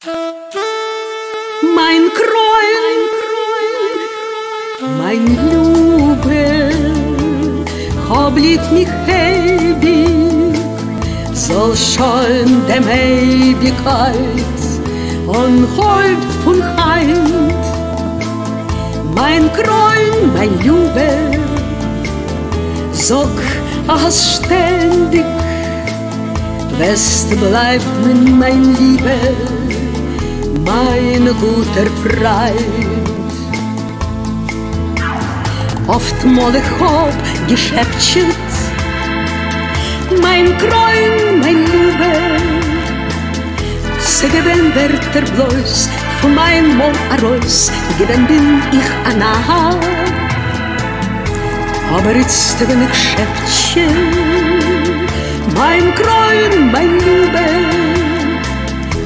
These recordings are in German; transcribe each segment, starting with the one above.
Mein Kräun, mein Liebe, hab lieb mich ewig, soll schon dem Ewigkeit und Haupt von Heint. Mein Kräun, mein Liebe, sag as ständig, wirst bleibt mir mein Liebe, mein guter Freund. Oft mal ich hab geschäftschet, mein Kräun, mein Liebe, se gewinn wird bloß von mein Mond heraus, gewinn bin ich an Aha. Aber jetzt bin ich schäftchen, mein Kräun, mein Liebe,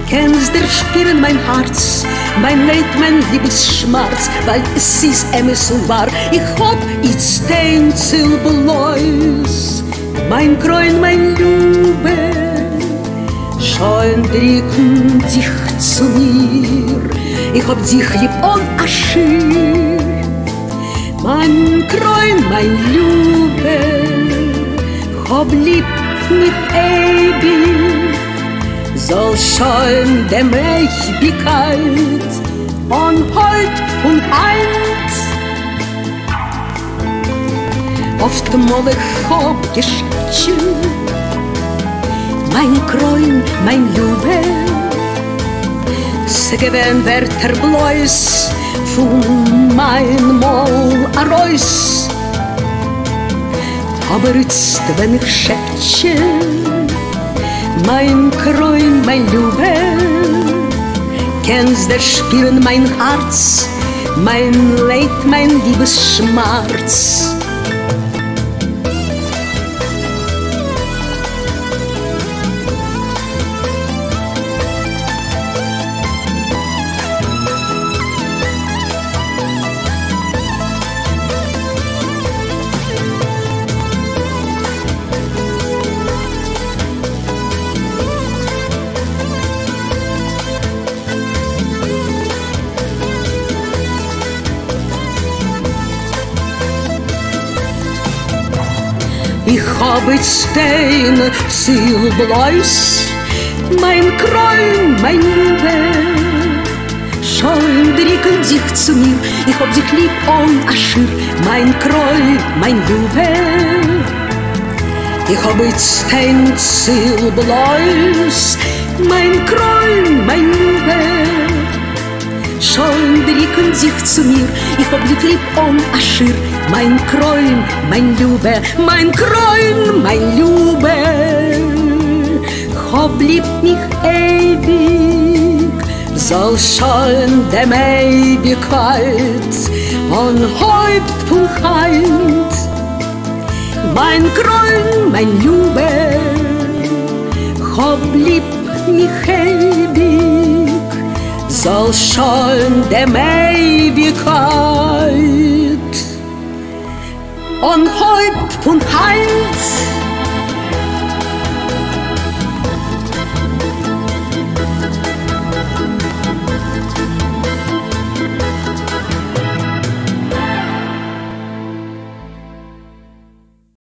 kennst du spüren mein Herz, mein Leid, mein Liebesschmerz, weil es ist so wahr. Ich hab jetzt den Zilberläus, mein Kräun, mein Liebe, schon drücken dich zu mir. Ich hab dich lieb und aschir, mein Kräun, mein Liebe, hab lieb mich ewig, soll schon dem Ewigkeit und Heut und Heint. Oft mal ich hab geschätzt, mein Kräun, mein Liebe, se gewinn wird bloß von mein Mol heraus. Aber jetzt, wenn ich schätze, mein Kräun, mein Liebe, kennst du spüren mein Herz, mein Leid, mein Liebesschmerz. Ich hab jetzt den Zielbläus, mein Kräun, mein Liebe, schon drücken sich zu mir. Ich hab dich lieb und aschir, mein Kräun, mein Liebe. Ich hab jetzt den Zielbläus, mein Kräun, mein Liebe, schon drücken sich zu mir. Ich hab dich lieb und aschir, mein Kräun, mein Liebe, mein Kräun, mein Liebe, hab lieb mich ewig, soll schon dem Ewigkeit und Haupt von Heint. Mein Kräun, mein Liebe, hab lieb mich ewig, soll schon dem Ewigkeit und Haupt von Heint.